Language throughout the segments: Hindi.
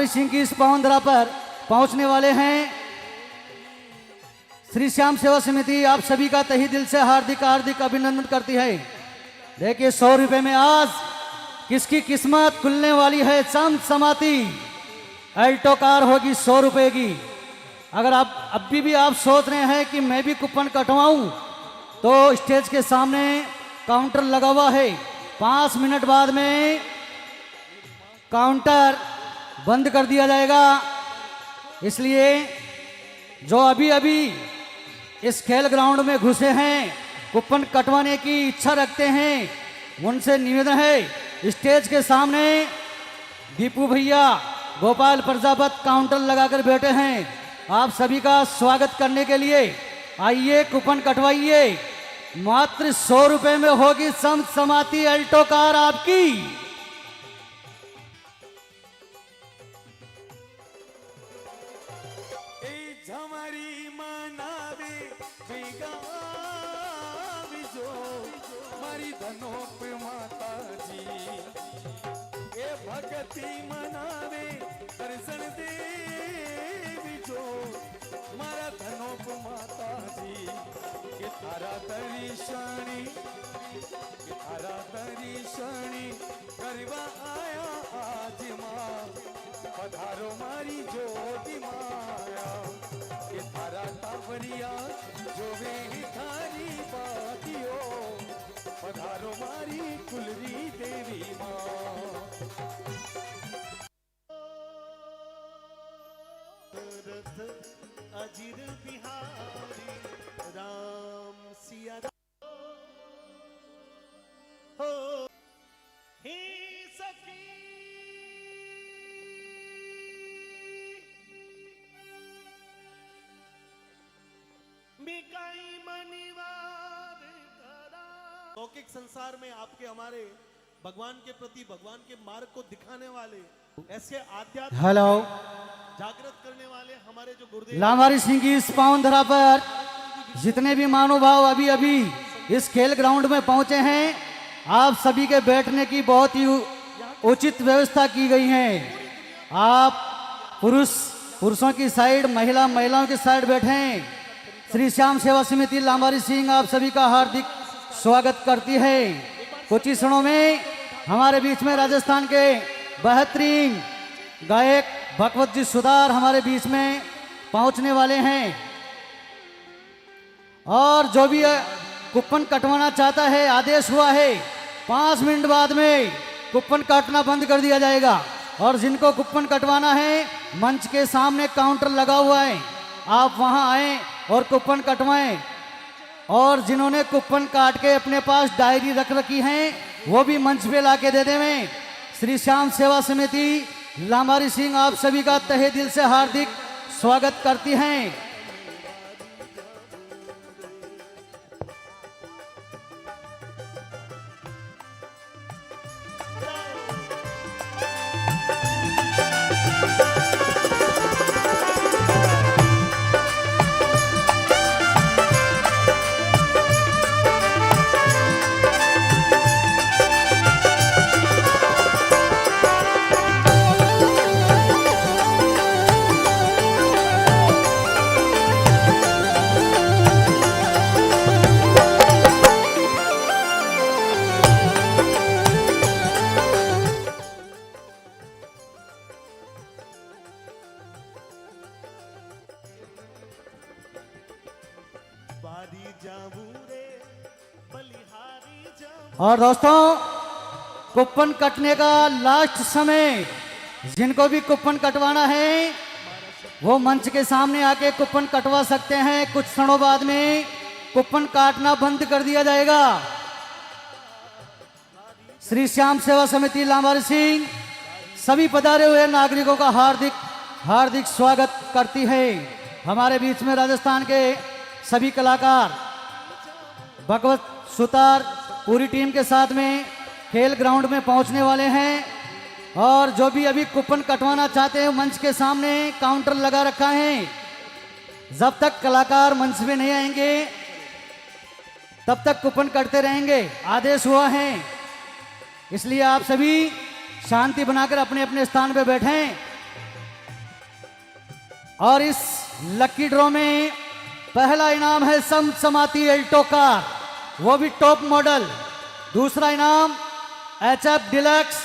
सिंह की इस पावन धरा पर पहुंचने वाले हैं। श्री श्याम सेवा समिति आप सभी का तहे दिल से हार्दिक हार्दिक अभिनंदन करती है। देखिए 100 रुपए में आज किसकी किस्मत खुलने वाली है। चंद समाती अल्टो कार होगी 100 रुपए की। अगर आप अभी भी आप सोच रहे हैं कि मैं भी कूपन कटवाऊं तो स्टेज के सामने काउंटर लगा हुआ है। 5 मिनट बाद में काउंटर बंद कर दिया जाएगा। इसलिए जो अभी अभी इस खेल ग्राउंड में घुसे हैं, कूपन कटवाने की इच्छा रखते हैं, उनसे निवेदन है स्टेज के सामने दीपू भैया गोपाल प्रजापत काउंटर लगाकर बैठे हैं। आप सभी का स्वागत करने के लिए आइए कूपन कटवाइए। मात्र 100 रुपए में होगी संत समाती अल्टो कार आपकी। भगती मनावे दर्शन देवी जो मारा धनोप माता जी के तारा दर्शनी करवा आया आज माँ पधारो मारी ज्योति माया के तारा तावरिया जो वे थारी बातियो पधारो मारी कुलरी देवी माँ। अजीर बिहारी राम सिया हो ही सखी बिकाई मनिवार करा। लौकिक संसार में आपके हमारे भगवान के प्रति भगवान के मार्ग को दिखाने वाले ऐसे आध्यात्मिक जागृत करने वाले हमारे जो गुरुदेव लामारी सिंह की इस पावन धरा पर जितने भी महानुभाव अभी अभी इस खेल ग्राउंड में पहुंचे हैं, आप सभी के बैठने की बहुत ही उचित व्यवस्था की गई है। आप पुरुषों की साइड, महिलाओं की साइड बैठे। श्री श्याम सेवा समिति लामारी सिंह आप सभी का हार्दिक स्वागत करती है। कुछ ही क्षणों में हमारे बीच में राजस्थान के बेहतरीन गायक भगवत जी सुधार हमारे बीच में पहुंचने वाले हैं। और जो भी कूपन कटवाना चाहता है, आदेश हुआ है 5 मिनट बाद में कूपन काटना बंद कर दिया जाएगा। और जिनको कूपन कटवाना है, मंच के सामने काउंटर लगा हुआ है, आप वहां आए और कूपन कटवाएं। और जिन्होंने कूपन काट के अपने पास डायरी रख रखी है, वो भी मंच पे लाके दे देवें। श्री श्याम सेवा समिति लामारी सिंह आप सभी का तहे दिल से हार्दिक स्वागत करती हैं। और दोस्तों, कूपन कटने का लास्ट समय, जिनको भी कूपन कटवाना है वो मंच के सामने आके कूपन कटवा सकते हैं। कुछ क्षणों बाद में कूपन काटना बंद कर दिया जाएगा। श्री श्याम सेवा समिति लामारी सिंह सभी पधारे हुए नागरिकों का हार्दिक हार्दिक स्वागत करती है। हमारे बीच में राजस्थान के सभी कलाकार भगवत सुतार पूरी टीम के साथ में खेल ग्राउंड में पहुंचने वाले हैं। और जो भी अभी कूपन कटवाना चाहते हैं, मंच के सामने काउंटर लगा रखा है। जब तक कलाकार मंच में नहीं आएंगे तब तक कूपन कटते रहेंगे, आदेश हुआ है। इसलिए आप सभी शांति बनाकर अपने अपने स्थान पर बैठें। और इस लकी ड्रॉ में पहला इनाम है समसमाती एल्टो कार, वो भी टॉप मॉडल। दूसरा इनाम HF डिलक्स।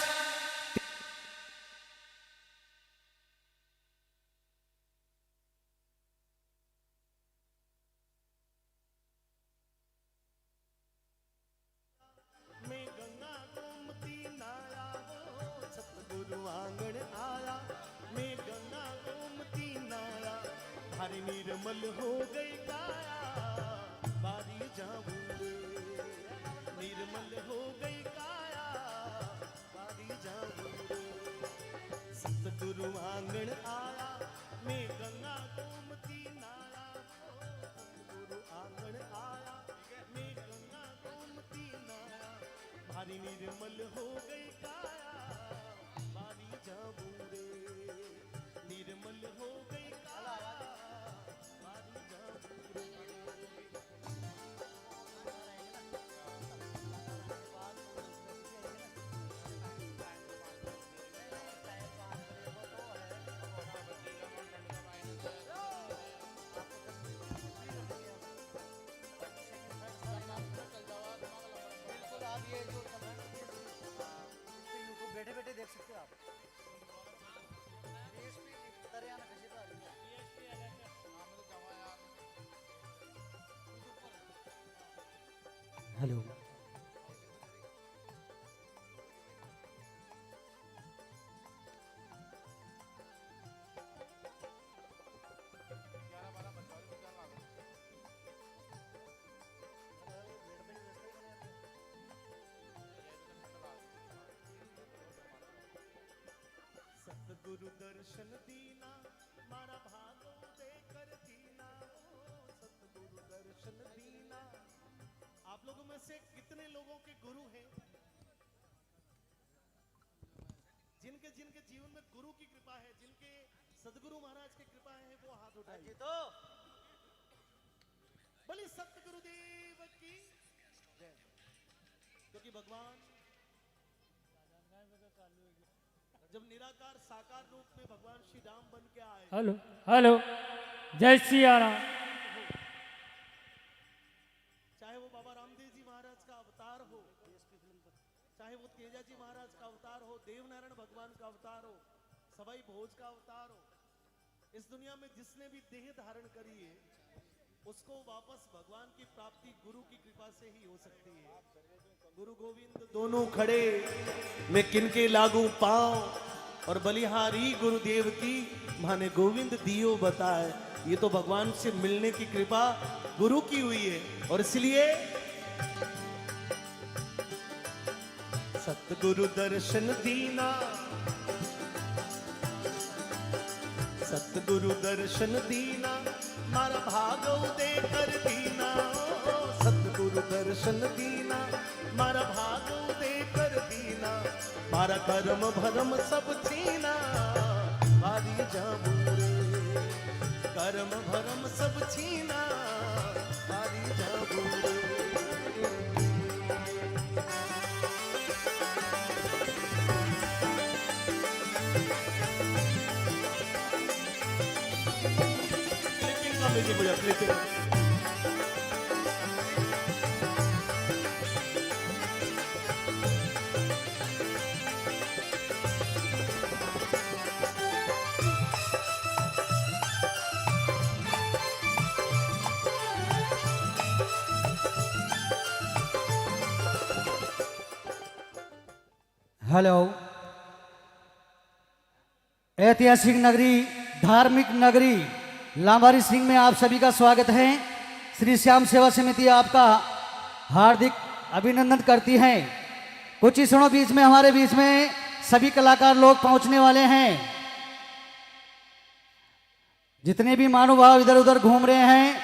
मैं गंगा गोमती नाया वो सतगुरु आंगण आया। मैं गंगा गोमती नाया हरे निर्मल हो गई काया। बारी जाऊं रे निर्मल हो गई काया। बारी जाऊं रे सतगुरु आंगण आया। मैं गंगा गोमती नाया वो सतगुरु आंगण आया। मैं गंगा गोमती नाया भारी निर्मल हो गई काया। बारी जाऊं रे निर्मल हो गई काया। बारी जाऊं रे बैठे बैठे देख सकते हो आप। हेलो, सतगुरु दर्शन दीना मारा भागो देकर दीना। ओ सतगुरु दर्शन दीना। आप लोगों में से कितने लोगों के गुरु हैं? जिनके जिनके जीवन में गुरु की कृपा है, जिनके सतगुरु महाराज की कृपा है, वो हाथ उठाइए। तो बोली सतगुरुदेव की जय। क्योंकि भगवान जब निराकार साकार रूप में भगवान श्री राम बन के आए। हेलो हेलो, जय सिया राम। चाहे वो बाबा रामदेव जी महाराज का अवतार हो, चाहे वो तेजा जी महाराज का अवतार हो, देवनारायण भगवान का अवतार हो, सवाई भोज का अवतार हो, इस दुनिया में जिसने भी देह धारण करी है उसको वापस भगवान की प्राप्ति गुरु की कृपा से ही हो सकती है। गुरु गोविंद दोनों खड़े मैं किनके लागू पांव और बलिहारी गुरुदेव की माने गोविंद दियो बताए। ये तो भगवान से मिलने की कृपा गुरु की हुई है। और इसलिए सतगुरु दर्शन दीना। सतगुरु दर्शन दीना मारा भागो देकर दीना। ओ सतगुरु दर्शन दीना मारा भागो देकर दीना। मारा कर्म भरम सब छीना। बारी जाऊं रे कर्म भरम सब छीना। बारी जाऊं रे मुझे क्लिपिंग। हेलो, ऐतिहासिक नगरी, धार्मिक नगरी लांबारी सिंह में आप सभी का स्वागत है। श्री श्याम सेवा समिति आपका हार्दिक अभिनंदन करती है। कुछ ही क्षणों बीच में हमारे बीच में सभी कलाकार लोग पहुंचने वाले हैं। जितने भी महानुभाव इधर उधर घूम रहे हैं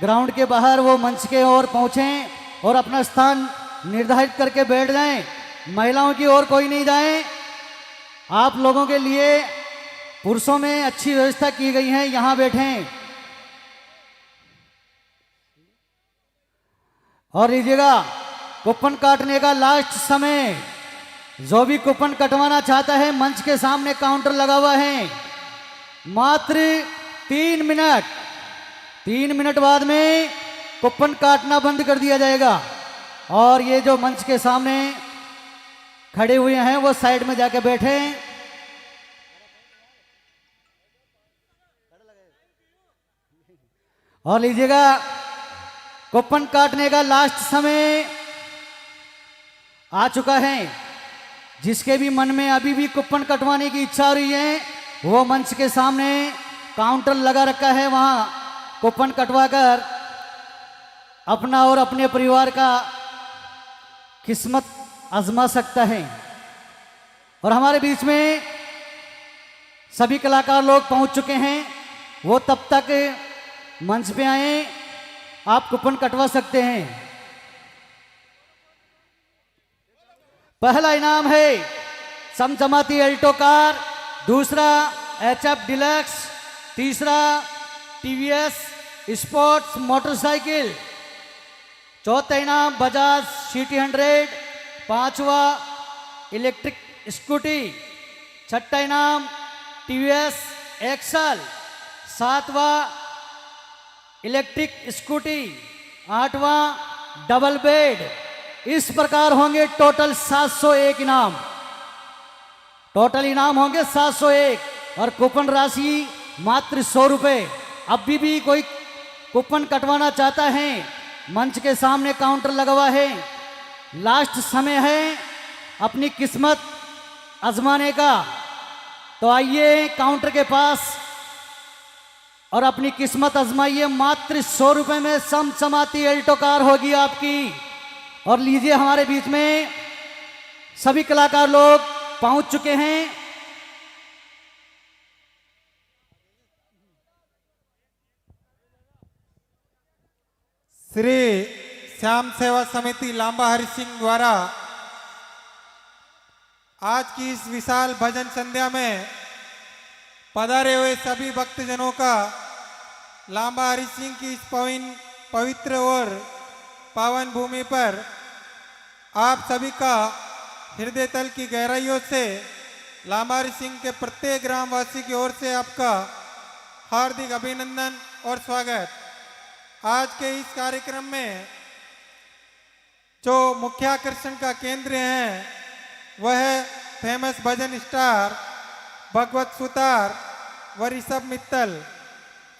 ग्राउंड के बाहर, वो मंच के ओर पहुंचें और अपना स्थान निर्धारित करके बैठ जाएं। महिलाओं की ओर कोई नहीं जाए। आप लोगों के लिए पुरुषों में अच्छी व्यवस्था की गई है, यहां बैठें। और लीजिएगा कूपन काटने का लास्ट समय। जो भी कूपन कटवाना चाहता है मंच के सामने काउंटर लगा हुआ है। मात्र 3 मिनट। 3 मिनट बाद में कूपन काटना बंद कर दिया जाएगा और ये जो मंच के सामने खड़े हुए हैं वो साइड में जाके बैठे। और लीजिएगा, कूपन काटने का लास्ट समय आ चुका है। जिसके भी मन में अभी भी कूपन कटवाने की इच्छा हो रही है वो मंच के सामने काउंटर लगा रखा है, वहां कूपन कटवाकर अपना और अपने परिवार का किस्मत आजमा सकता है। और हमारे बीच में सभी कलाकार लोग पहुंच चुके हैं, वो तब तक मंच पे आए, आप कूपन कटवा सकते हैं। पहला इनाम है समचमाती अल्टो कार, दूसरा HF डिलक्स, तीसरा TVS स्पोर्ट्स मोटरसाइकिल, चौथा इनाम बजाज CT 100, पांचवा इलेक्ट्रिक स्कूटी, छठा इनाम TVS एक्सल, सातवां इलेक्ट्रिक स्कूटी, आठवां डबल बेड। इस प्रकार होंगे टोटल 701 इनाम। टोटल इनाम होंगे 701 और कूपन राशि मात्र 100 रुपये। अभी भी कोई कूपन कटवाना चाहता है, मंच के सामने काउंटर लगा हुआ है, लास्ट समय है अपनी किस्मत आजमाने का। तो आइए काउंटर के पास और अपनी किस्मत आजमाइए। मात्र 100 रुपये में समचमाती अल्टो कार होगी आपकी। और लीजिए, हमारे बीच में सभी कलाकार लोग पहुंच चुके हैं। श्री श्याम सेवा समिति लांबा हरि सिंह द्वारा आज की इस विशाल भजन संध्या में पधारे हुए सभी भक्तजनों का लांबा हरि सिंह की इस पवित्र और पावन भूमि पर आप सभी का हृदय तल की गहराइयों से लांबा हरि सिंह के प्रत्येक ग्रामवासी की ओर से आपका हार्दिक अभिनंदन और स्वागत। आज के इस कार्यक्रम में जो मुख्य आकर्षण का केंद्र है वह है फेमस भजन स्टार भगवत सुतार व ऋषभ मित्तल।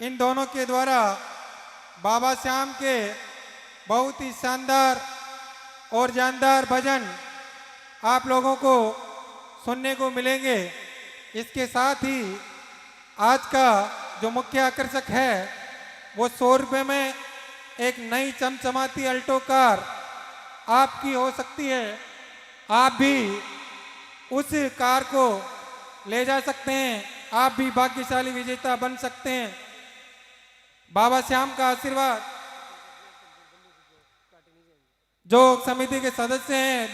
इन दोनों के द्वारा बाबा श्याम के बहुत ही शानदार और जानदार भजन आप लोगों को सुनने को मिलेंगे। इसके साथ ही आज का जो मुख्य आकर्षक है वो 100 रुपये में एक नई चमचमाती अल्टो कार आपकी हो सकती है। आप भी उस कार को ले जा सकते हैं, आप भी भाग्यशाली विजेता बन सकते हैं। बाबा श्याम का आशीर्वाद। जो समिति के सदस्य हैं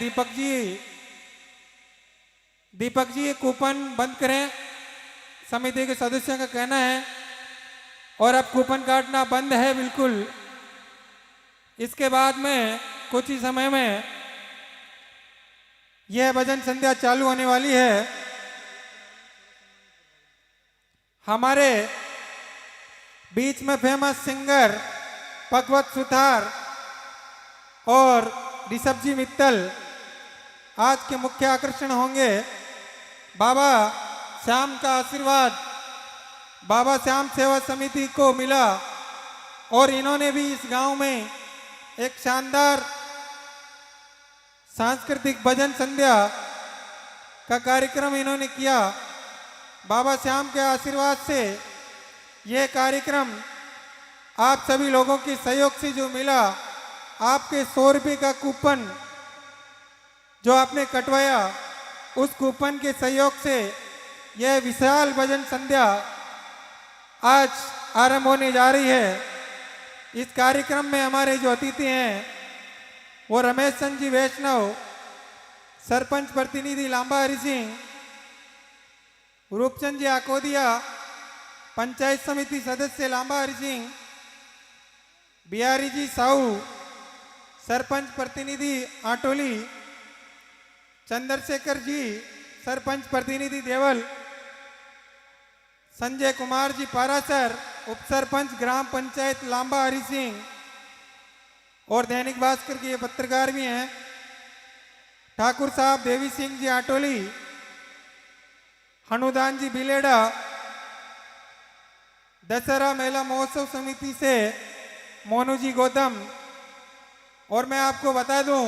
दीपक जी कूपन बंद करें, समिति के सदस्यों का कहना है। और अब कूपन काटना बंद है बिल्कुल। इसके बाद में कुछ ही समय में यह भजन संध्या चालू होने वाली है। हमारे बीच में फेमस सिंगर भगवत सुतार और ऋषभ जी मित्तल आज के मुख्य आकर्षण होंगे। बाबा श्याम का आशीर्वाद बाबा श्याम सेवा समिति को मिला और इन्होंने भी इस गांव में एक शानदार सांस्कृतिक भजन संध्या का कार्यक्रम इन्होंने किया। बाबा श्याम के आशीर्वाद से यह कार्यक्रम आप सभी लोगों के सहयोग से जो मिला, आपके 100 रुपये का कूपन जो आपने कटवाया, उस कूपन के सहयोग से यह विशाल भजन संध्या आज आरंभ होने जा रही है। इस कार्यक्रम में हमारे जो अतिथि हैं वो रमेश चंद जी वैष्णव, सरपंच प्रतिनिधि लांबा हरि सिंह, रूपचंद जी आकोदिया, पंचायत समिति सदस्य लांबा हरि सिंह, बिहारी जी साहू, सरपंच प्रतिनिधि आटोली, चंद्रशेखर जी, सरपंच प्रतिनिधि देवल, संजय कुमार जी पारासर, उप सरपंच ग्राम पंचायत लांबा हरि सिंह और दैनिक भास्कर के ये पत्रकार भी हैं। ठाकुर साहब देवी सिंह जी आटोली, हनुदान जी बिलेड़ा, दशहरा मेला महोत्सव समिति से मोनू जी गौतम। और मैं आपको बता दूं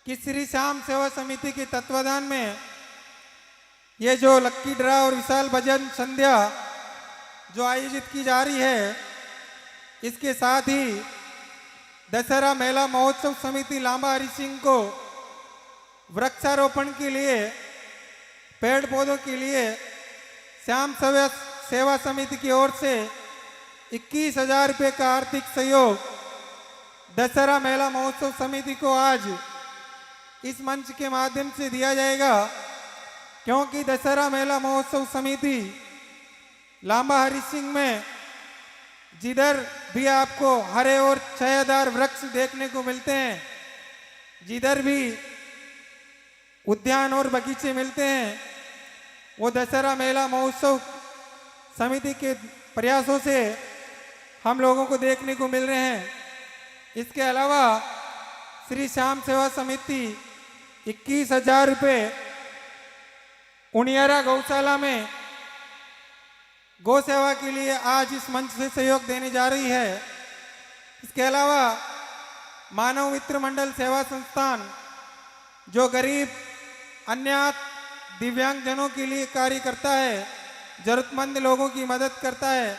कि श्री श्याम सेवा समिति के तत्वाधान में ये जो लक्की ड्रा और विशाल भजन संध्या जो आयोजित की जा रही है, इसके साथ ही दशहरा मेला महोत्सव समिति लांबा हरि सिंह को वृक्षारोपण के लिए, पेड़ पौधों के लिए श्याम सेवा समिति की ओर से 21,000 रुपये का आर्थिक सहयोग दशहरा मेला महोत्सव समिति को आज इस मंच के माध्यम से दिया जाएगा। क्योंकि दशहरा मेला महोत्सव समिति लांबा हरि सिंह में जिधर भी आपको हरे और छायादार वृक्ष देखने को मिलते हैं, जिधर भी उद्यान और बगीचे मिलते हैं, वो दशहरा मेला महोत्सव समिति के प्रयासों से हम लोगों को देखने को मिल रहे हैं। इसके अलावा श्री श्याम सेवा समिति 21,000 रुपये उनियारा गौशाला में गौ सेवा के लिए आज इस मंच से सहयोग देने जा रही है। इसके अलावा मानव मित्र मंडल सेवा संस्थान जो गरीब, अनाथ, दिव्यांग जनों के लिए कार्य करता है, जरूरतमंद लोगों की मदद करता है,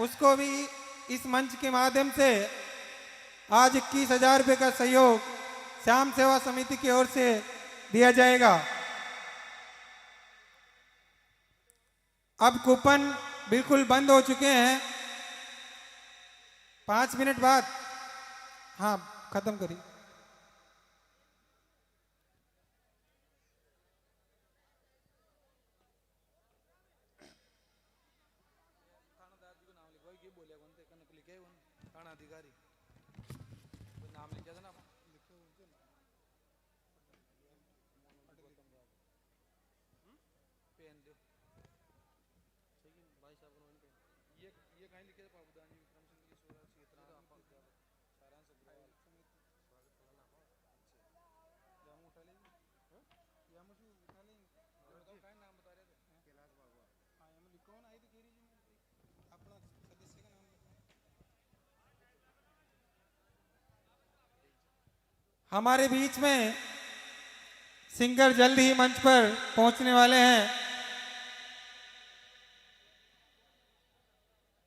उसको भी इस मंच के माध्यम से आज 21,000 रुपये का सहयोग श्याम सेवा समिति की ओर से दिया जाएगा। अब कूपन बिल्कुल बंद हो चुके हैं। 5 मिनट बाद हाँ खत्म करिए। हमारे बीच में सिंगर जल्द ही मंच पर पहुंचने वाले हैं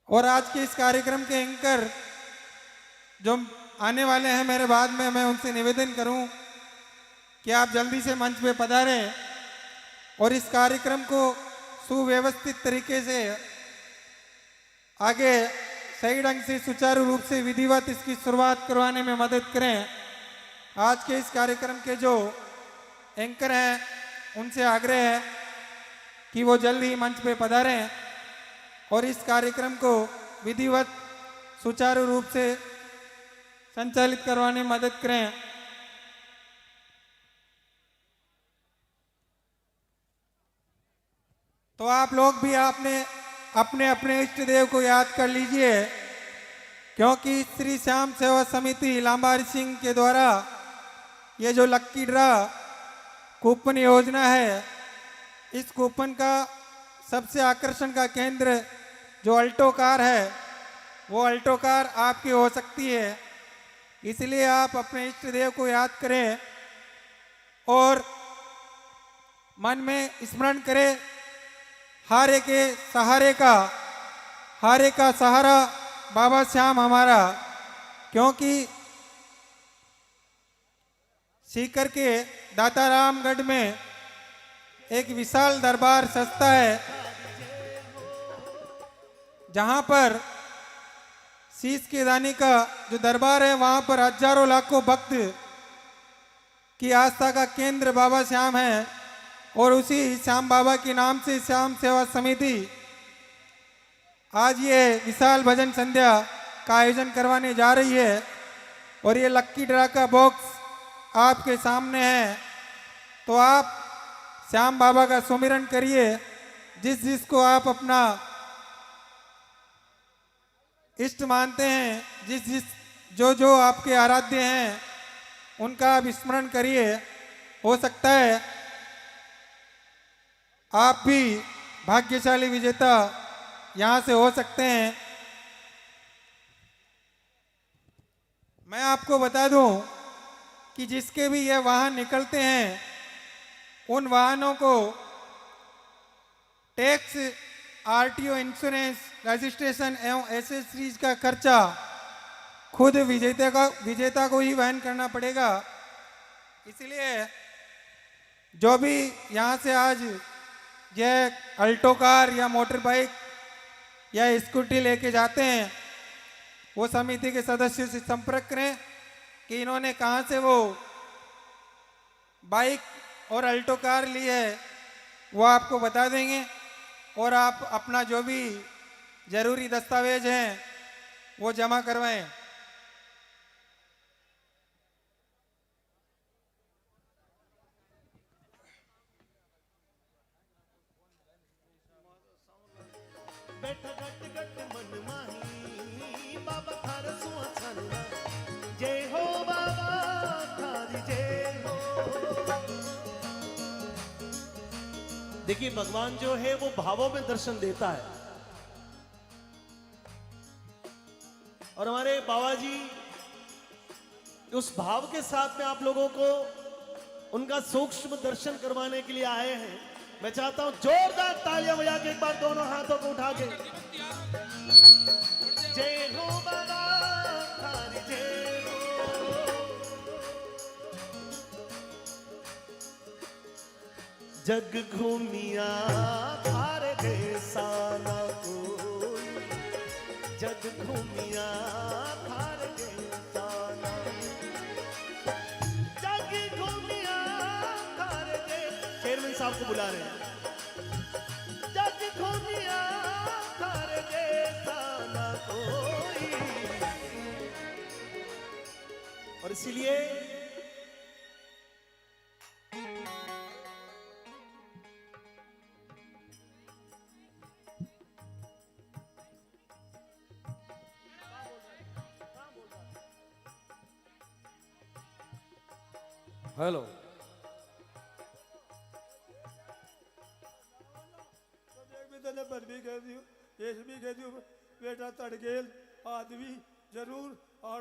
और आज के इस कार्यक्रम के एंकर जो आने वाले हैं मेरे बाद में, मैं उनसे निवेदन करूं कि आप जल्दी से मंच पे पधारें और इस कार्यक्रम को सुव्यवस्थित तरीके से आगे सही ढंग से सुचारू रूप से विधिवत इसकी शुरुआत करवाने में मदद करें। आज के इस कार्यक्रम के जो एंकर हैं उनसे आग्रह है कि वो जल्द ही मंच पे पधारें और इस कार्यक्रम को विधिवत सुचारू रूप से संचालित करवाने में मदद करें। तो आप लोग भी आपने अपने अपने इष्ट देव को याद कर लीजिए, क्योंकि श्री श्याम सेवा समिति लांबा हरि सिंह के द्वारा ये जो लक्की ड्रा कूपन योजना है, इस कूपन का सबसे आकर्षण का केंद्र जो अल्टो कार है, वो अल्टो कार आपकी हो सकती है। इसलिए आप अपने इष्ट देव को याद करें और मन में स्मरण करें हारे का सहारा बाबा श्याम हमारा। क्योंकि सीकर के दातारामगढ़ में एक विशाल दरबार सस्ता है, जहां पर शीश के दानी का जो दरबार है, वहां पर हजारों लाखों भक्त की आस्था का केंद्र बाबा श्याम है। और उसी श्याम बाबा के नाम से श्याम सेवा समिति आज ये विशाल भजन संध्या का आयोजन करवाने जा रही है। और ये लक्की ड्रा का बॉक्स आपके सामने है, तो आप श्याम बाबा का सुमिरन करिए, जिस जिसको आप अपना इष्ट मानते हैं, जो आपके आराध्य हैं, उनका आप स्मरण करिए। हो सकता है आप भी भाग्यशाली विजेता यहाँ से हो सकते हैं। मैं आपको बता दूं कि जिसके भी ये वाहन निकलते हैं, उन वाहनों को टैक्स, आरटीओ, इंश्योरेंस, रजिस्ट्रेशन एवं एसेसरीज का खर्चा खुद विजेता को ही वहन करना पड़ेगा। इसलिए जो भी यहाँ से आज यह अल्टो कार या मोटर बाइक या स्कूटी लेके जाते हैं, वो समिति के सदस्यों से संपर्क करें कि इन्होंने कहाँ से वो बाइक और अल्टो कार ली है, वो आपको बता देंगे और आप अपना जो भी जरूरी दस्तावेज हैं वो जमा करवाएं। बैठा गट गट मन माही बाबा थार सुआ छानना जय हो बाबा थारी जय हो। देखिए भगवान जो है वो भावों में दर्शन देता है और हमारे बाबा जी उस भाव के साथ में आप लोगों को उनका सूक्ष्म दर्शन करवाने के लिए आए हैं। मैं चाहता हूं जोरदार तालियां बजा के एक बार दोनों हाथों को उठा के जय हो बाबा थारी जय हो। जग घूमिया थारे जैसा ना कोई, जग घूमिया थारे जैसा ना, जग घूमिया थारे जैसा। चेयरमैन साहब को बुला रहे हैं। जग घूमिया थारे जैसा ना कोई। और इसीलिए हेलो पर भी कह दियो, इस भी कह दियो, बेटा तड़गेल आदमी जरूर और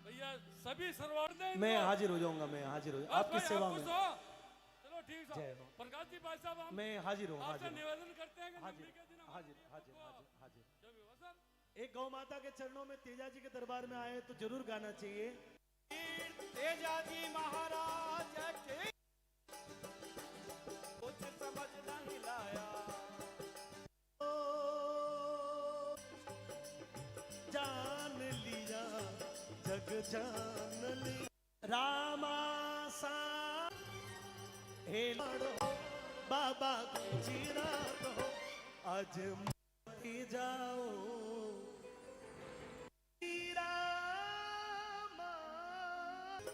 भैया सभी सर्वार्थ मैं हाजिर हो जाऊंगा, मैं हाजिर हो जाऊंगा आपकी सेवा में। चलो ठीक है प्रकाश जी भाई साहब, हम मैं हाजिर हूँ, आपसे हाजिर निवेदन करते हैं कि हाजिर नवमी के दिन हाजिर हाजिर हाजिर हाजिर। जब भी हो सर। एक गौ माता के चरणों में तेजा जी के दरबार में आए तो जरूर गाना चाहिए। तेजा जी महाराज के कुछ समझ नहीं लाया, जान लिया जग जाननी रामा सा हे लड़ो बाबा गुजरा दो आज मत जाओ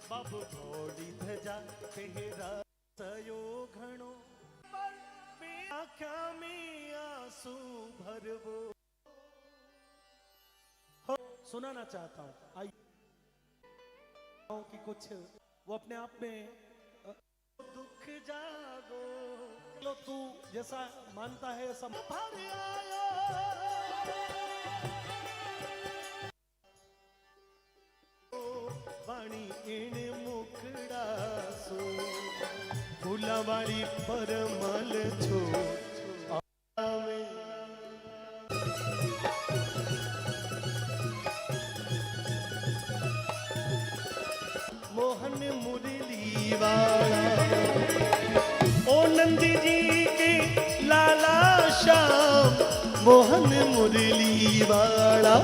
बाबू घोड़ी धजा तेरा सयो घणो आख्या में आंसू भरवो। सुनाना चाहता हूँ, आइए कि कुछ वो अपने आप में दुख जागो लो तू जैसा मानता है ऐसा भर आयो वाणी इन मुखड़ा सो फूला वाली परमल छो आवे। मोहन मुरली वाला ओ नंदी जी के लाला श्याम मोहन मुरली वाला।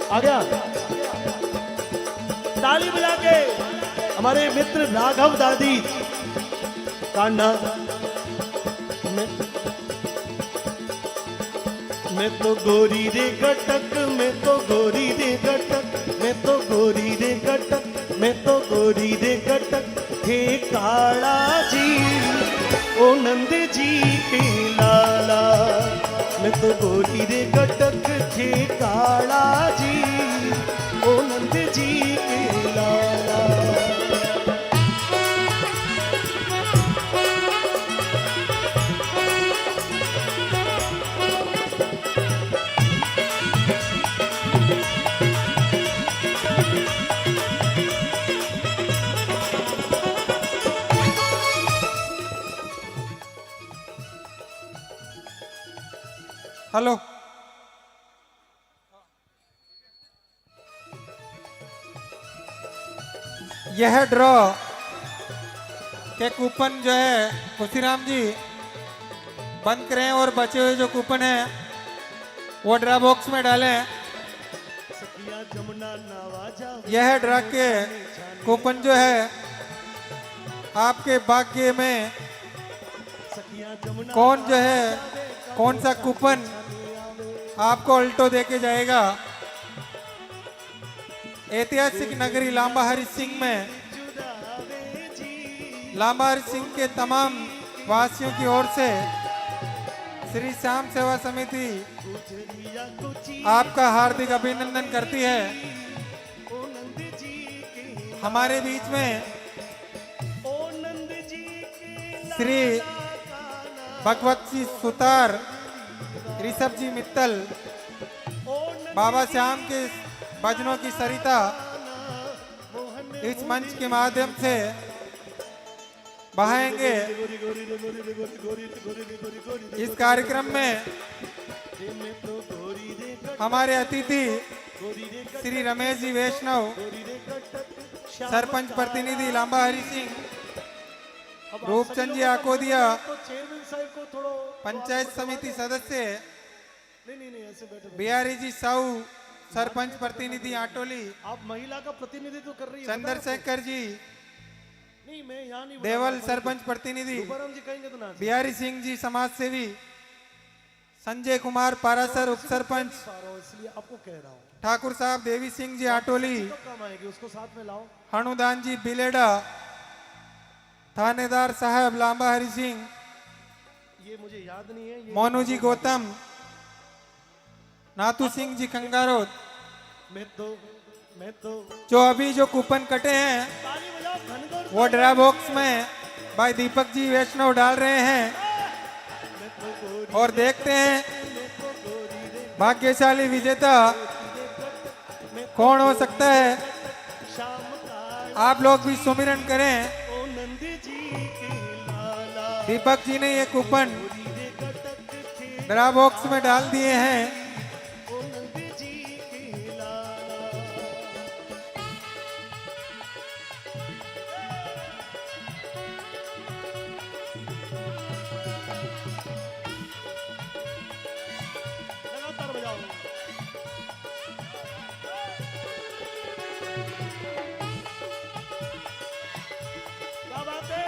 आ गया ताली बजा के हमारे मित्र राघव दादी कान्हा। मैं तो गोरी रे कटक मैं तो गोरी रे गटक, मैं तो गोरी रे गटक, मैं तो गोरी रे गटक हे काला जी ओ नंद जी के लाला। मैं तो गोरी रे गटक थे काला जी ओ नंद जी के लाला। हेलो, यह ड्रॉ के कूपन जो है खुशीराम जी बंद करें और बचे हुए जो कूपन है वो ड्रा बॉक्स में डालें। सखिया जमुना नवाजा यह ड्रा के कूपन जो है आपके भाग्य में सखिया जमुना कौन जो है कौन सा कूपन आपको अल्टो देके जाएगा। ऐतिहासिक नगरी लांबा हरि सिंह में लांबा हरि सिंह के तमाम वासियों की ओर से श्री श्याम सेवा समिति आपका हार्दिक अभिनंदन करती है। हमारे बीच में श्री भगवत जी सुतार, ऋषभ जी मित्तल बाबा श्याम के भजनों की सरिता इस मंच के माध्यम से बहाएंगे। इस कार्यक्रम में हमारे अतिथि श्री रमेश जी वैष्णव, सरपंच प्रतिनिधि लांबा हरि सिंह, रूपचंद जी आकोदिया, तो चेयरमैन साहब को थोड़ा पंचायत समिति सदस्य नहीं ऐसे बैठे बैठे। बिहारी जी साहू, सरपंच प्रतिनिधि आटोली, आप महिला का प्रतिनिधित्व कर रही है। चंद्रशेखर जी नहीं मैं यहाँ नहीं देवल, सरपंच प्रतिनिधि तुकाराम जी कहेंगे तो ना बिहारी सिंह जी समाज सेवी, संजय कुमार पारासर उप सरपंच, इसलिए आपको कह रहा हूँ ठाकुर साहब देवी सिंह जी आटोली, कब काम आएगी उसको साथ में लाओ। हनुदान जी बिलेडा, थानेदार साहब लांबा हरि सिंह, ये मुझे याद नहीं है। ये मोनू जी गौतम, नाथू सिंह जी कंगारोत। मैं तो जो अभी जो कूपन कटे हैं ताली बजाओ धनगौर। वो ड्रा बॉक्स में भाई दीपक जी वैष्णव डाल रहे हैं और देखते हैं भाग्यशाली विजेता कौन हो सकता है। आप लोग भी सुमिरन करें। ओ नंद जी के लाला दीपक जी ने ये कूपन ड्रा बॉक्स में डाल दिए हैं। ओ नंद जी के लाला। लगातार बजाओ। क्या बात है।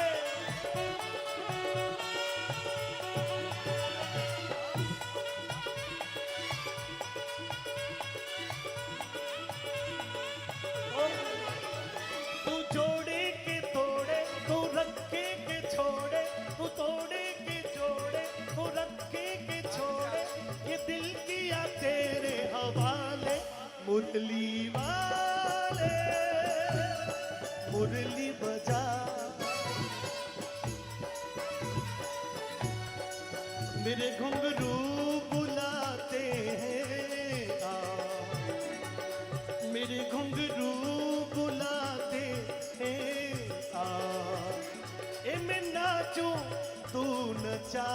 तू जोड़े के तोड़े, तू रखे के छोड़े, तू तोड़े के जोड़े, तू रखे के छोड़े, ये दिल किया तेरे हवाले। मुरली वाले मुरली बजा, मेरे घुंघरू बुलाते हैं आ, मेरे घुंघरू बुलाते हैं आ, ए मैं नाचूं तू नचा।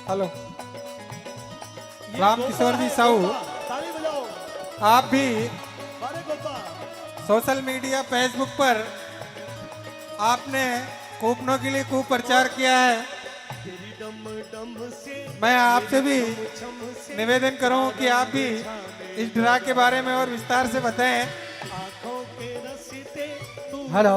हेलो राम किशोर जी साहू, ताली बजाओ। आप भी अरे गोपा सोशल मीडिया फेसबुक पर आपने कूपनों के लिए खूब प्रचार किया है। तेरी डम डम से मैं आपसे भी छम से निवेदन करूं कि आप भी इस ड्रा के बारे में और विस्तार से बताएं। आंखों के रसी हेलो,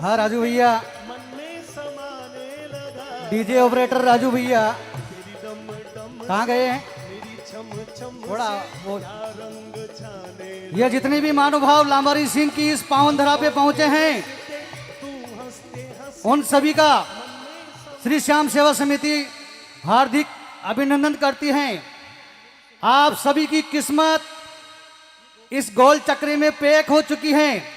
हाँ राजू भैया, मन में समाने लगा डीजे ऑपरेटर राजू भैया तेरी डम डम कहाँ गए हैं? मेरी छम छम थोड़ा वो क्या रंग छाने ये जितने भी महानुभाव लांबारी सिंह की इस पावन धरा पे पहुंचे हैं, तू हंसते हंस उन सभी का श्री श्याम सेवा समिति हार्दिक अभिनंदन करती है। आप सभी की किस्मत इस गोल चक्र में पैक हो चुकी है।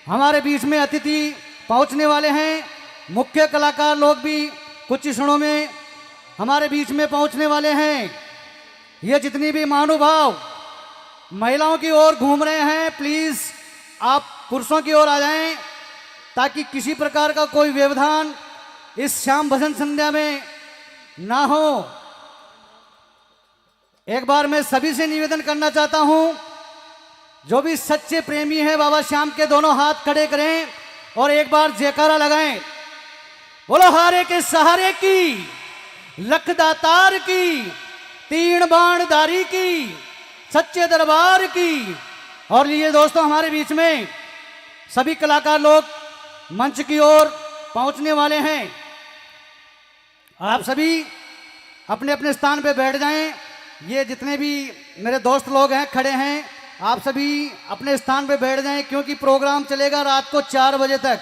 हमारे बीच में अतिथि पहुंचने वाले हैं, मुख्य कलाकार लोग भी कुछ ही क्षणों में हमारे बीच में पहुंचने वाले हैं। ये जितनी भी महानुभाव महिलाओं की ओर घूम रहे हैं, प्लीज आप पुरुषों की ओर आ जाएं ताकि किसी प्रकार का कोई व्यवधान इस श्याम भजन संध्या में ना हो। एक बार मैं सभी से निवेदन करना चाहता हूं, जो भी सच्चे प्रेमी हैं बाबा श्याम के दोनों हाथ खड़े करें और एक बार जयकारा लगाएं। बोलो हारे के सहारे की, लखदातार की, तीन बाणधारी की, सच्चे दरबार की। और लिए दोस्तों, हमारे बीच में सभी कलाकार लोग मंच की ओर पहुंचने वाले हैं। आप सभी अपने अपने स्थान पे बैठ जाएं। ये जितने भी मेरे दोस्त लोग हैं खड़े हैं, आप सभी अपने स्थान पे बैठ जाएं, क्योंकि प्रोग्राम चलेगा रात को 4 बजे तक,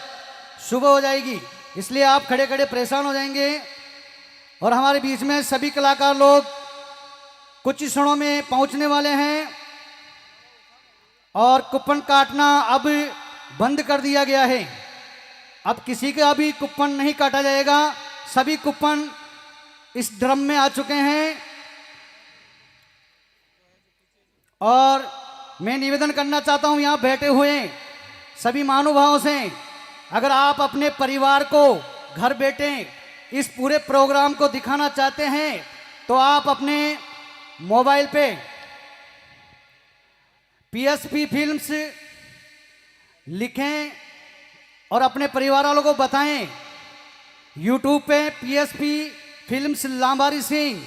सुबह हो जाएगी, इसलिए आप खड़े खड़े परेशान हो जाएंगे। और हमारे बीच में सभी कलाकार लोग कुछ ही क्षणों में पहुंचने वाले हैं और कूपन काटना अब बंद कर दिया गया है। अब किसी का भी कूपन नहीं काटा जाएगा, सभी कूपन इस ड्रम में आ चुके हैं। और मैं निवेदन करना चाहता हूं यहां बैठे हुए सभी महानुभावों से, अगर आप अपने परिवार को घर बैठे इस पूरे प्रोग्राम को दिखाना चाहते हैं तो आप अपने मोबाइल पे पीएसपी फिल्म्स लिखें और अपने परिवार वालों को बताएं। यूट्यूब पे पीएसपी फिल्म्स लांबारी सिंह,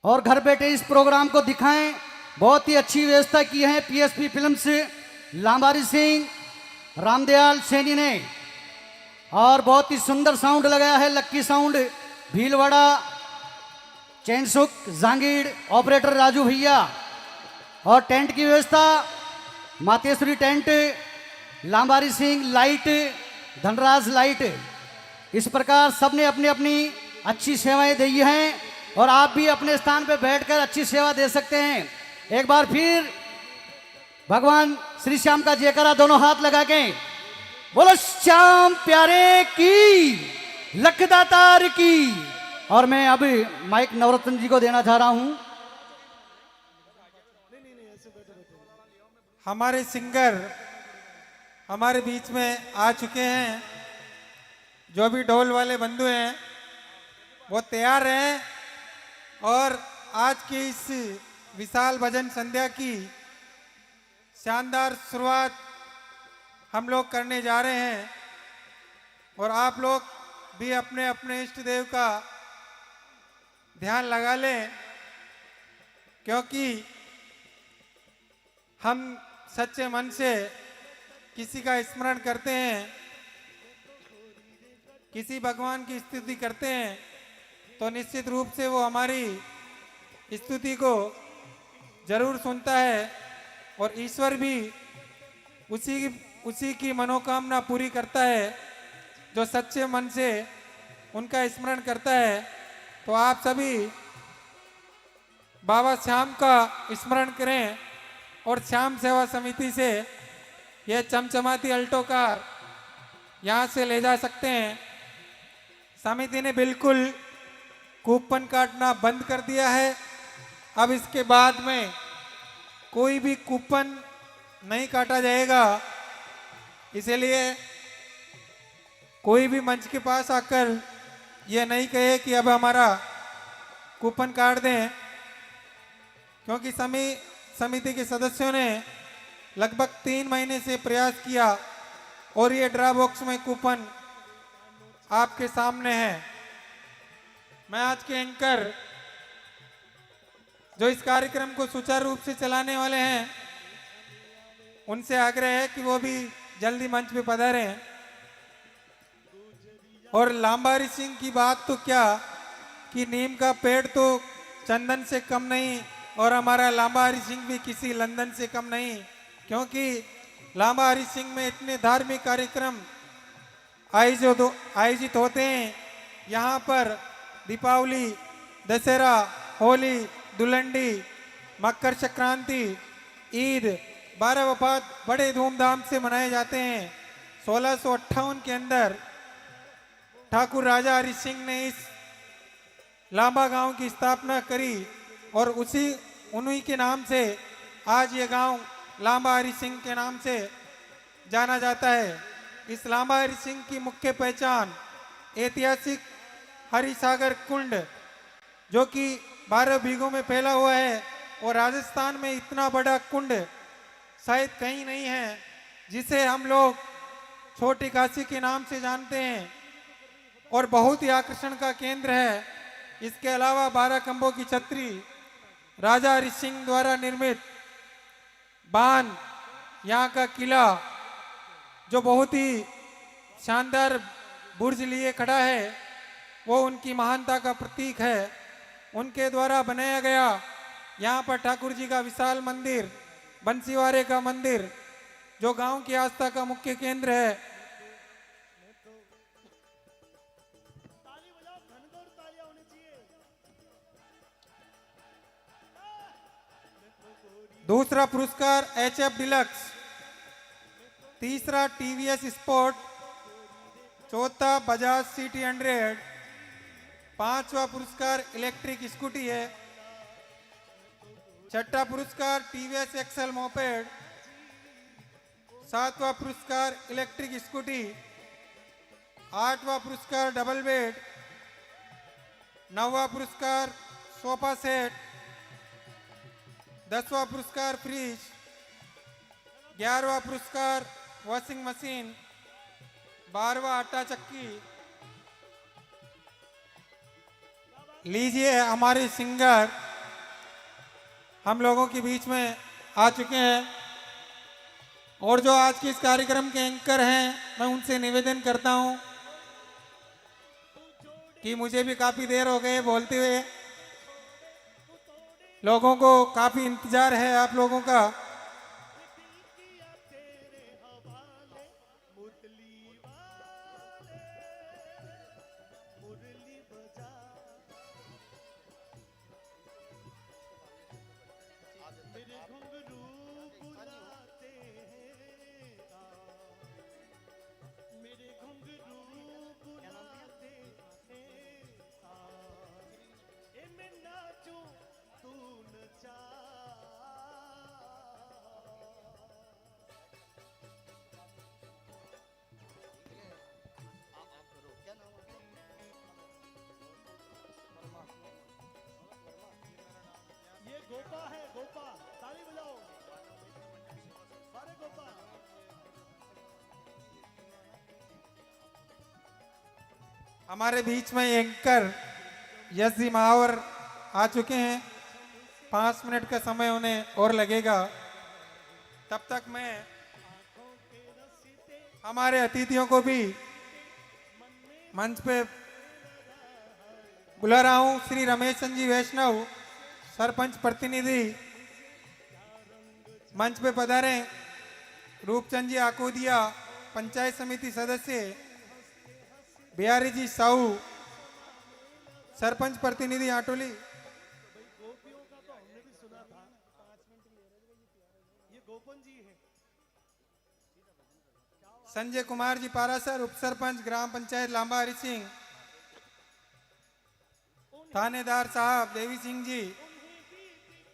और घर बैठे इस प्रोग्राम को दिखाएं। बहुत ही अच्छी व्यवस्था की है पीएसपी फिल्म्स लांबारी सिंह, रामदयाल सैनी ने, और बहुत ही सुंदर साउंड लगाया है, Lucky Sound, Bhilwara, Chainsukh, Jangid, operator Raju भैया। और टेंट की व्यवस्था Mateshwari Tent, Lambari Singh Light, Dhanraj Light. इस प्रकार सबने अपनी अपनी अच्छी सेवाएं दी हैं और आप भी अपने स्थान पर बैठकर अच्छी सेवा दे सकते हैं। एक बार फिर भगवान श्री श्याम का जयकारा दोनों हाथ लगा के बोलो श्याम प्यारे की, लखदातार की। और मैं अब माइक नवरत्न जी को देना चाह रहा हूं। हमारे सिंगर हमारे बीच में आ चुके हैं। जो भी ढोल वाले बंधु हैं वो तैयार हैं और आज की इस विशाल भजन संध्या की शानदार शुरुआत हम लोग करने जा रहे हैं। और आप लोग भी अपने अपने इष्ट देव का ध्यान लगा लें, क्योंकि हम सच्चे मन से किसी का स्मरण करते हैं, किसी भगवान की स्तुति करते हैं, तो निश्चित रूप से वो हमारी स्तुति को जरूर सुनता है और ईश्वर भी उसी की मनोकामना पूरी करता है जो सच्चे मन से उनका स्मरण करता है। तो आप सभी बाबा श्याम का स्मरण करें और श्याम सेवा समिति से यह चमचमाती अल्टो कार यहाँ से ले जा सकते हैं। समिति ने बिल्कुल कूपन काटना बंद कर दिया है। अब इसके बाद में कोई भी कूपन नहीं काटा जाएगा, इसलिए कोई भी मंच के पास आकर यह नहीं कहे कि अब हमारा कूपन काट दें, क्योंकि समिति के सदस्यों ने लगभग 3 महीने से प्रयास किया और ये ड्रा बॉक्स में कूपन आपके सामने है। मैं आज के एंकर जो इस कार्यक्रम को सुचारू रूप से चलाने वाले हैं उनसे आग्रह है कि वो भी जल्दी मंच पे पधारें। और लांबारी सिंह की बात तो क्या कि नीम का पेड़ तो चंदन से कम नहीं और हमारा लांबा हरि सिंह भी किसी लंदन से कम नहीं, क्योंकि लांबा हरि सिंह में इतने धार्मिक कार्यक्रम आयोजित होते हैं। यहाँ पर दीपावली, दशहरा, होली, दुलंडी, मकर संक्रांति, ईद, 12 वफात बड़े धूमधाम से मनाए जाते हैं। 1658 के अंदर ठाकुर राजा हरि सिंह ने इस लांबा गांव की स्थापना करी और उन्हीं के नाम से आज ये गांव लांबा हरि सिंह के नाम से जाना जाता है। इस लांबा हरि सिंह की मुख्य पहचान ऐतिहासिक हरिसागर कुंड, जो कि 12 बीघों में फैला हुआ है और राजस्थान में इतना बड़ा कुंड शायद कहीं नहीं है, जिसे हम लोग छोटी काशी के नाम से जानते हैं और बहुत ही आकर्षण का केंद्र है। इसके अलावा 12 खंभों की छतरी, राजा हरि सिंह द्वारा निर्मित बांध, यहाँ का किला जो बहुत ही शानदार बुर्ज लिए खड़ा है, वो उनकी महानता का प्रतीक है। उनके द्वारा बनाया गया यहाँ पर ठाकुर जी का विशाल मंदिर, बंसीवारे का मंदिर, जो गांव की आस्था का मुख्य केंद्र है। दूसरा पुरस्कार HF डिलक्स, तीसरा TVS स्पोर्ट, चौथा बजाज CT 100, पांचवा पुरस्कार इलेक्ट्रिक स्कूटी है, छठा पुरस्कार TVS एक्सेल मोपेड, सातवां पुरस्कार इलेक्ट्रिक स्कूटी, आठवां पुरस्कार डबल बेड, नौवां पुरस्कार सोफा सेट, 10वां पुरस्कार फ्रिज, 11वां पुरस्कार वॉशिंग मशीन, 12वां आटा चक्की। लीजिए, हमारे सिंगर हम लोगों के बीच में आ चुके हैं और जो आज के इस कार्यक्रम के एंकर हैं, मैं उनसे निवेदन करता हूं कि मुझे भी काफी देर हो गए बोलते हुए, लोगों को काफी इंतजार है आप लोगों का। ये गोपा है, गोपा, ताली बजाओ सारे गोपा। हमारे बीच में एंकर यश जी महावर आ चुके हैं। 5 मिनट का समय उन्हें और लगेगा। तब तक मैं हमारे अतिथियों को भी मंच पे बुला रहा हूं। श्री रमेश चंद जी वैष्णव, सरपंच प्रतिनिधि, मंच पे पधारें। रूपचंद जी आकोदिया, पंचायत समिति सदस्य, बिहारी जी साहू, सरपंच प्रतिनिधि आटोली। गोपियों का तो हमने भी सुना था, 5 मिनट ले रहे हैं, ये गोपन जी है। संजय कुमार जी पारासर, उप सरपंच ग्राम पंचायत लांबा हरि सिंह। थानेदार साहब देवी सिंह जी,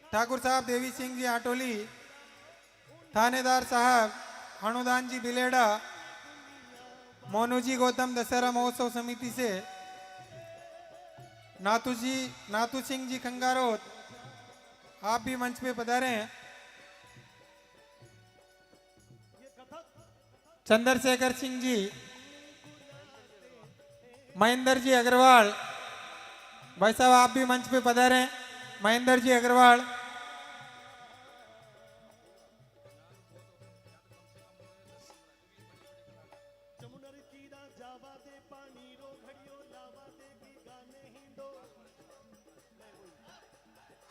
ठाकुर साहब देवी सिंह जी आटोली, थानेदार साहब हनुदान जी बिलेड़ा, मोनू जी गौतम दशहरा महोत्सव समिति से, नातू सिंह जी खंगारोत, आप भी मंच पे पधारे हैं। चंद्रशेखर सिंह जी, महेंद्र जी अग्रवाल, भाई साहब आप भी मंच पे पधारे हैं। महेंद्र जी अग्रवाल,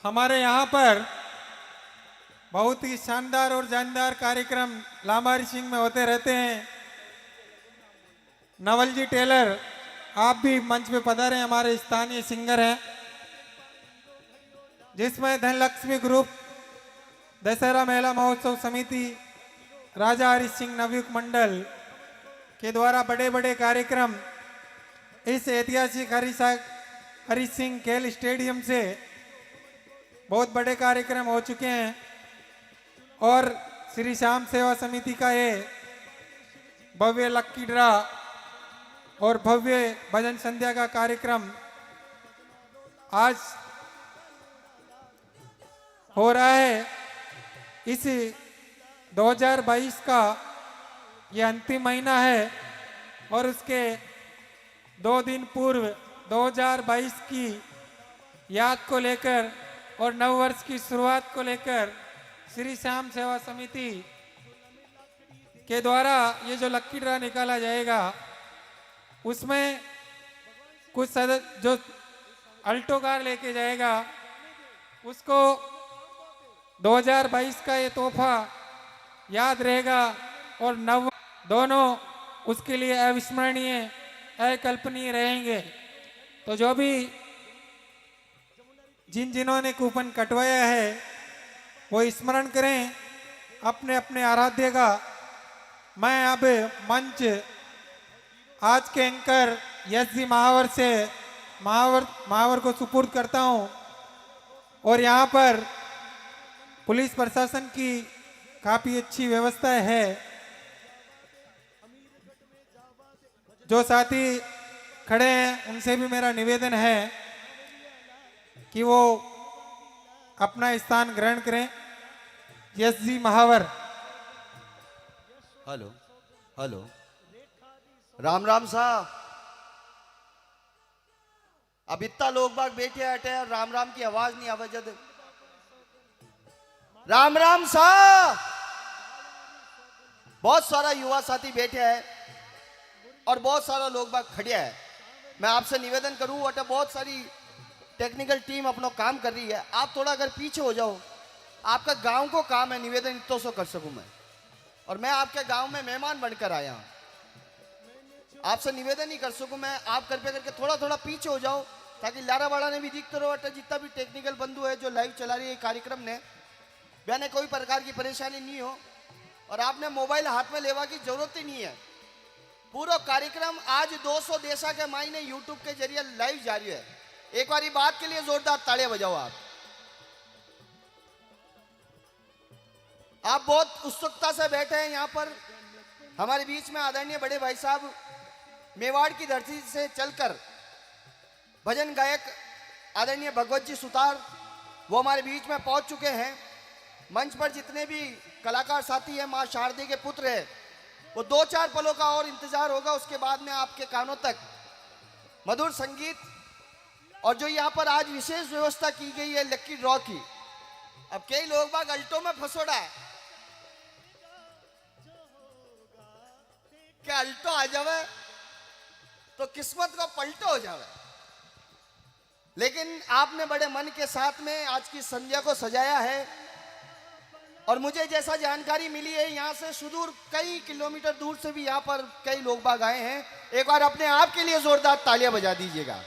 हमारे यहाँ पर बहुत ही शानदार और जानदार कार्यक्रम लांबारी सिंह में होते रहते हैं। नवल जी टेलर, आप भी मंच पे पधारे, हमारे स्थानीय सिंगर हैं, जिसमें धनलक्ष्मी ग्रुप, दशहरा मेला महोत्सव समिति, राजा हरि सिंह नवयुग मंडल के द्वारा बड़े बड़े कार्यक्रम इस ऐतिहासिक हरि सिंह खेल स्टेडियम से बहुत बड़े कार्यक्रम हो चुके हैं। और श्री श्याम सेवा समिति का ये भव्य लक्की ड्रा और भव्य भजन संध्या का कार्यक्रम आज हो रहा है। इस 2022 का ये अंतिम महीना है और उसके 2 दिन पूर्व 2022 की याद को लेकर और नव वर्ष की शुरुआत को लेकर श्री श्याम सेवा समिति के द्वारा ये जो लक्की ड्रा निकाला जाएगा, उसमें कुछ जो अल्टो कार लेके जाएगा, उसको 2022 का ये तोहफा याद रहेगा और नव दोनों उसके लिए अविस्मरणीय, अकल्पनीय रहेंगे। तो जो भी जिन्होंने कूपन कटवाया है वो स्मरण करें अपने अपने आराध्य का। मैं अब मंच आज के एंकर यश जी महावर से महावर को सुपुर्द करता हूं। और यहाँ पर पुलिस प्रशासन की काफी अच्छी व्यवस्था है। जो साथी खड़े हैं उनसे भी मेरा निवेदन है कि वो अपना स्थान ग्रहण करें। यश जी महावर। हेलो हेलो, राम राम साहब। अब इतना लोग बाग बैठे हटे और राम राम की आवाज नहीं आवे जद। राम राम साहब। बहुत सारा युवा साथी बैठे हैं और बहुत सारा लोग बाग खड़े हैं। मैं आपसे निवेदन करूं, अटे बहुत सारी टेक्निकल टीम अपना काम कर रही है, आप थोड़ा अगर पीछे हो जाओ। आपका गांव को काम है, निवेदन इतना सो कर सकूं मैं, और मैं आपके गांव में मेहमान बनकर आया हूं। आपसे निवेदन ही कर सकूं मैं, आप कृपया करके थोड़ा थोड़ा पीछे हो जाओ ताकि लारा वाला ने भी दिखते रहो। अटे जितना भी टेक्निकल बंधु है जो लाइव चला रही है कार्यक्रम ने, मैंने कोई प्रकार की परेशानी नहीं हो और आपने मोबाइल हाथ में लेवा की जरूरत ही नहीं है। पूरा कार्यक्रम आज 200 देशा के मायने यूट्यूब के जरिए लाइव जारी है। एक बार बात के लिए जोरदार तालियां बजाओ। आप बहुत उत्सुकता से बैठे हैं यहाँ पर। हमारे बीच में आदरणीय बड़े भाई साहब मेवाड़ की धरती से चलकर भजन गायक आदरणीय भगवत जी सुतार, वो हमारे बीच में पहुंच चुके हैं। मंच पर जितने भी कलाकार साथी हैं, मां शारदे के पुत्र है, वो 2-4 पलों का और इंतजार होगा। उसके बाद में आपके कानों तक मधुर संगीत और जो यहाँ पर आज विशेष व्यवस्था की गई है लक्की ड्रॉ की। अब कई लोग बाग अल्टो में फंसोड़ा है, क्या अल्टो आ जावे तो किस्मत का पलटो हो जावे। लेकिन आपने बड़े मन के साथ में आज की संध्या को सजाया है और मुझे जैसा जानकारी मिली है यहाँ से सुदूर कई किलोमीटर दूर से भी यहाँ पर कई लोग बाग आए हैं। एक बार अपने आप के लिए जोरदार तालियां बजा दीजिएगा।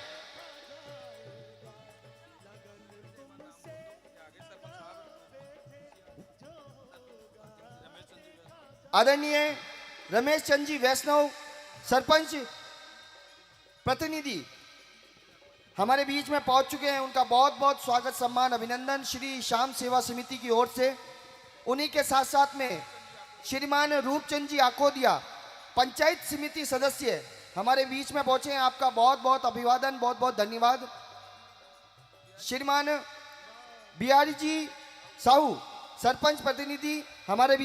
आदरणीय रमेश चंद जी वैष्णव सरपंच प्रतिनिधि हमारे बीच में पहुंच चुके हैं। उनका बहुत बहुत स्वागत सम्मान अभिनंदन श्री श्याम सेवा समिति की ओर से। उन्हीं के साथ साथ में श्रीमान रूपचंद जी आकोदिया पंचायत समिति सदस्य हमारे बीच में पहुंचे हैं। आपका बहुत बहुत अभिवादन, बहुत बहुत धन्यवाद। श्रीमान बिहारी जी साहू सरपंच प्रतिनिधि हमारे